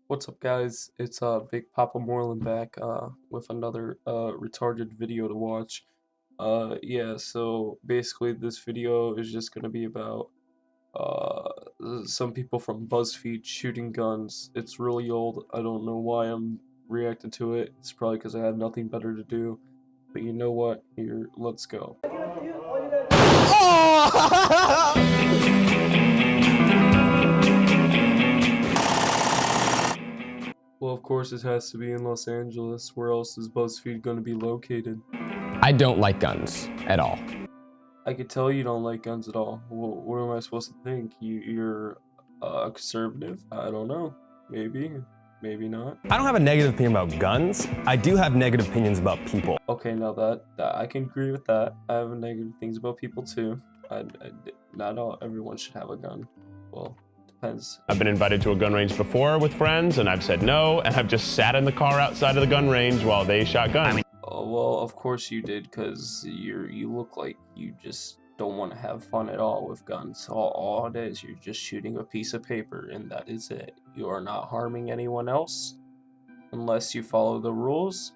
What's up, guys? It's Big Papa Moreland back with another retarded video to watch. Yeah, so basically this video is just gonna be about some people from BuzzFeed shooting guns. It's really old. I don't know why I'm reacting to it. It's probably because I had nothing better to do. But you know what? Here, let's go. Well, of course it has to be in Los Angeles. Where else is BuzzFeed gonna be located? I don't like guns at all. I could tell you don't like guns at all. Well, what am I supposed to think? You're conservative? I don't know. Maybe, maybe not. I don't have a negative opinion about guns. I do have negative opinions about people. Okay, now that I can agree with that. I have negative things about people too. Not everyone should have a gun. Well, depends. I've been invited to a gun range before with friends, and I've said no, and I've just sat in the car outside of the gun range while they shot guns. Well, of course you did, because you look like you just don't want to have fun at all with guns. All it is, you're just shooting a piece of paper, and that is it. You are not harming anyone else. Unless you follow the rules,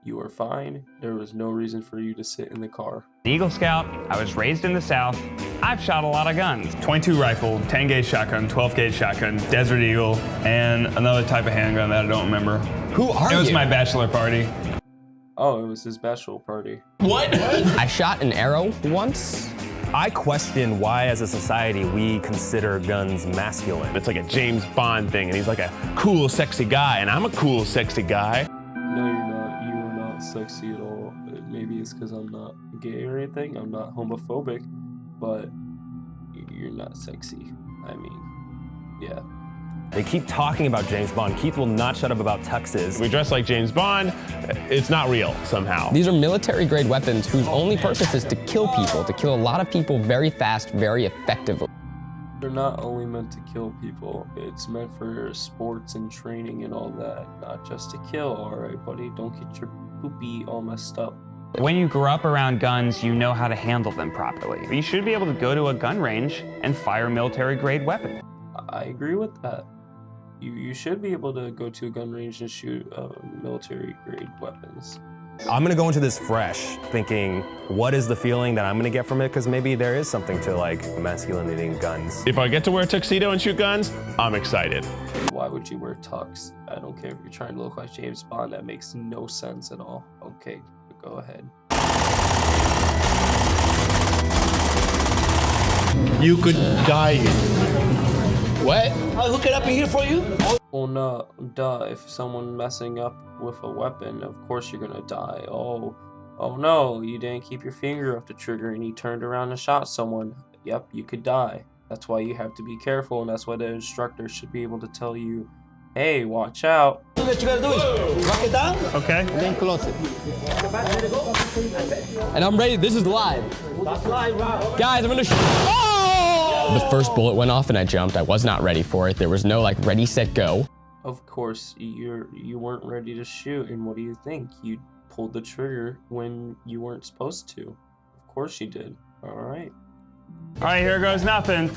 you are fine. There was no reason for you to sit in the car. Eagle Scout, I was raised in the South. I've shot a lot of guns. 22 rifle, 10 gauge shotgun, 12 gauge shotgun, Desert Eagle, and another type of handgun that I don't remember. Who are you? It was my bachelor party. Oh, it was his bachelor party. What? I shot an arrow once. I question why, as a society, we consider guns masculine. It's like a James Bond thing, and he's like a cool, sexy guy, and I'm a cool, sexy guy. No, you're not. You are not sexy at all. Maybe it's because I'm not gay or anything. I'm not homophobic, but you're not sexy. I mean, yeah. They keep talking about James Bond. Keith will not shut up about tuxes. We dress like James Bond. It's not real somehow. These are military-grade weapons whose only purpose is to kill people, to kill a lot of people very fast, very effectively. They're not only meant to kill people. It's meant for sports and training and all that, not just to kill. All right, buddy, don't get your poopy all messed up. When you grow up around guns, you know how to handle them properly. You should be able to go to a gun range and fire military-grade weapons. I agree with that. You should be able to go to a gun range and shoot military-grade weapons. I'm gonna go into this fresh, thinking, what is the feeling that I'm gonna get from it? Because maybe there is something to like masculinity in guns. If I get to wear a tuxedo and shoot guns, I'm excited. Why would you wear tux? I don't care if you're trying to look like James Bond. That makes no sense at all. Okay, go ahead. You could die here. What? I'll hook it up in here for you. Well, no, duh. If someone messing up with a weapon, of course you're gonna die. Oh no, you didn't keep your finger off the trigger and you turned around and shot someone. Yep, you could die. That's why you have to be careful, and that's why the instructor should be able to tell you, hey, watch out. What you gotta do is rock it down. Okay. And then close it. And I'm ready. This is live. That's live, wow. Guys, I'm gonna shoot. Oh! The first bullet went off and I jumped. I was not ready for it. There was no like ready, set, go. Of course, you weren't ready to shoot, and what do you think? You pulled the trigger when you weren't supposed to. Of course you did. All right. All right, here goes nothing.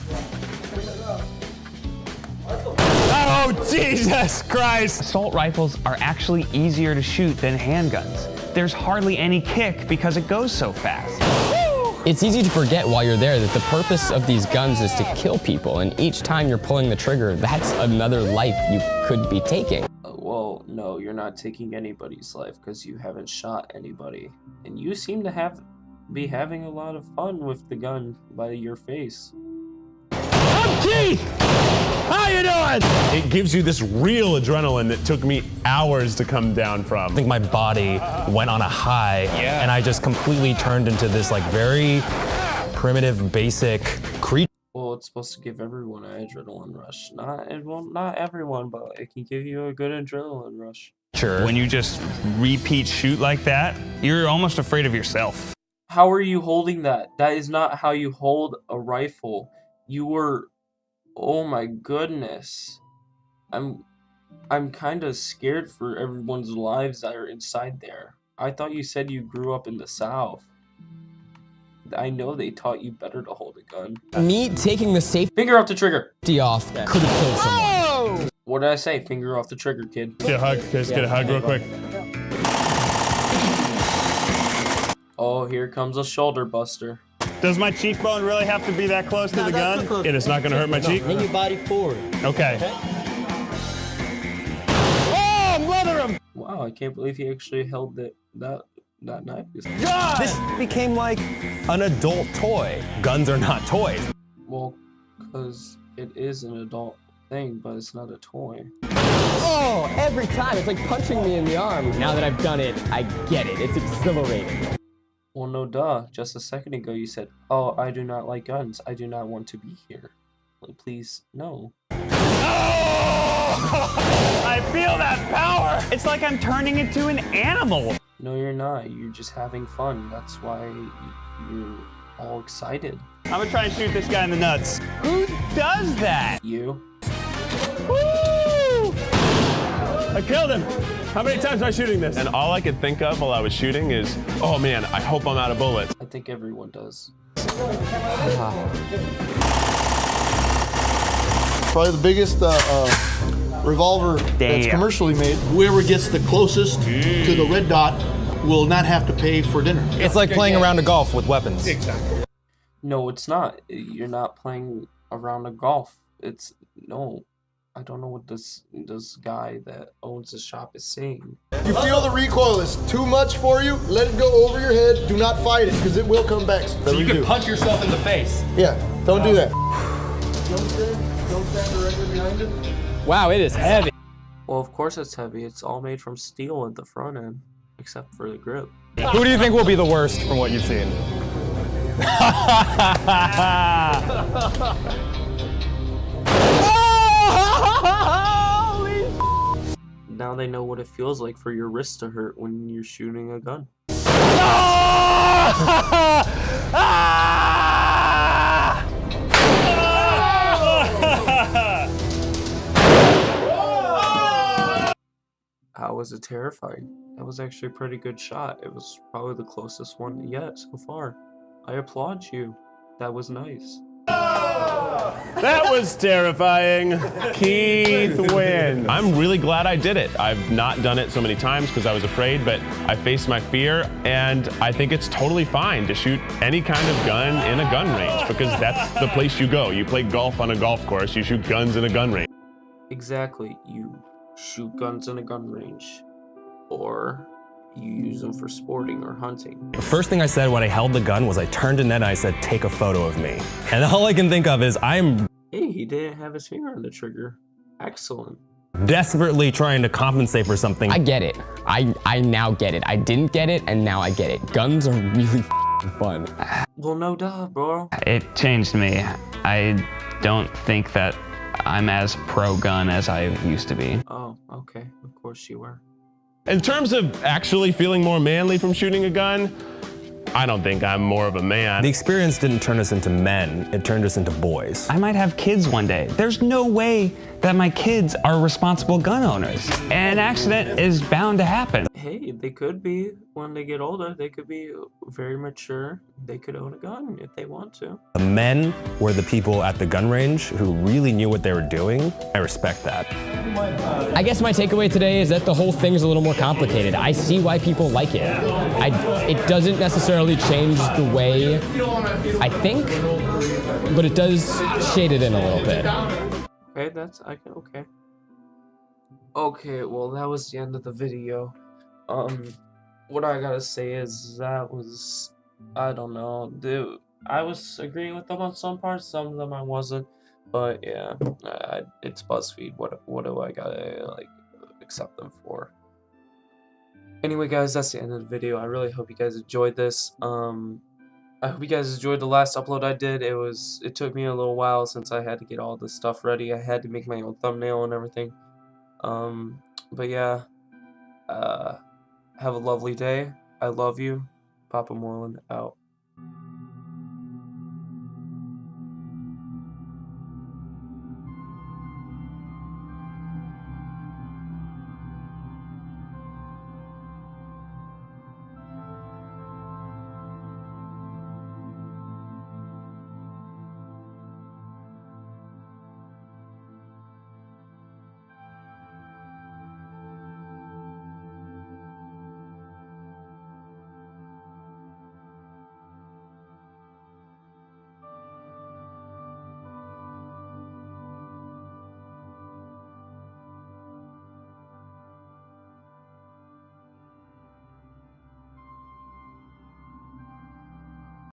Oh, Jesus Christ. Assault rifles are actually easier to shoot than handguns. There's hardly any kick because it goes so fast. It's easy to forget while you're there that the purpose of these guns is to kill people, and each time you're pulling the trigger, that's another life you could be taking. Well, no, you're not taking anybody's life because you haven't shot anybody. And you seem to be having a lot of fun with the gun by your face. I'm Keith! How you doing? It gives you this real adrenaline that took me hours to come down from. I think my body went on a high, and I just completely turned into this like very primitive, basic creature. Well, it's supposed to give everyone an adrenaline rush. Not everyone, but it can give you a good adrenaline rush. When you just repeat shoot like that, you're almost afraid of yourself. How are you holding that? That is not how you hold a rifle. You were... Oh my goodness. I'm kind of scared for everyone's lives that are inside there. I thought you said you grew up in the South. I know they taught you better to hold a gun. Me taking the safety Finger off the trigger. off could have killed someone. What did I say? Finger off the trigger, kid. Get a hug. Just get a hug real quick. Oh, here comes a shoulder buster. Does my cheekbone really have to be that close to the gun? It is not going to hurt my cheek. Bring your body forward. Okay. Wow, I can't believe he actually held that knife. This became like an adult toy. Guns are not toys. Well, because it is an adult thing, but it's not a toy. Oh, every time. It's like punching me in the arm. Now that I've done it, I get it. It's exhilarating. Well, no duh. Just a second ago you said, oh, I do not like guns. I do not want to be here. Like, please, no. I feel that power! It's like I'm turning into an animal. No, you're not. You're just having fun. That's why you're all excited. I'm gonna try and shoot this guy in the nuts. Who does that? You? Woo! I killed him. How many times am I shooting this? And all I could think of while I was shooting is, oh man, I hope I'm out of bullets. I think everyone does. Probably the biggest revolver that's commercially made. Whoever gets the closest to the red dot will not have to pay for dinner. It's like playing around a golf with weapons. Exactly. No, it's not. You're not playing around a golf. It's no. I don't know what this guy that owns the shop is saying. You feel the recoil is too much for you, let it go over your head. Do not fight it, because it will come back. So you can punch yourself in the face. Yeah, don't do that. Don't stand directly behind it. Wow, it is heavy. Well, of course it's heavy. It's all made from steel at the front end, except for the grip. Who do you think will be the worst from what you've seen? Now they know what it feels like for your wrist to hurt when you're shooting a gun. How was it terrifying? That was actually a pretty good shot. It was probably the closest one yet so far. I applaud you. That was nice. That was terrifying. Keith wins. I'm really glad I did it. I've not done it so many times because I was afraid, but I faced my fear, and I think it's totally fine to shoot any kind of gun in a gun range because that's the place you go. You play golf on a golf course, you shoot guns in a gun range. Exactly. You shoot guns in a gun range. Or you use them for sporting or hunting. The first thing I said when I held the gun was I turned to Ned and I said, take a photo of me. And all I can think of is I'm Hey, he didn't have his finger on the trigger. Excellent. desperately trying to compensate for something. I get it. I now get it. I didn't get it, and now I get it. Guns are really fun. Well, no duh, bro. It changed me. I don't think that I'm as pro-gun as I used to be. Oh, okay. Of course you were. In terms of actually feeling more manly from shooting a gun, I don't think I'm more of a man. The experience didn't turn us into men, it turned us into boys. I might have kids one day. There's no way that my kids are responsible gun owners. An accident is bound to happen. Hey, they could be, when they get older, they could be very mature. They could own a gun if they want to. The men were the people at the gun range who really knew what they were doing. I respect that. I guess my takeaway today is that the whole thing's a little more complicated. I see why people like it. It doesn't necessarily change the way I think, but it does shade it in a little bit. Okay, okay. Okay, well, that was the end of the video. What I gotta say is that was, I don't know, dude, I was agreeing with them on some parts, some of them I wasn't, but yeah, it's BuzzFeed, what do I gotta, like, accept them for? Anyway, guys, that's the end of the video. I really hope you guys enjoyed this. I hope you guys enjoyed the last upload I did. It took me a little while since I had to get all this stuff ready. I had to make my own thumbnail and everything. But yeah, have a lovely day. I love you. Papa Moreland out.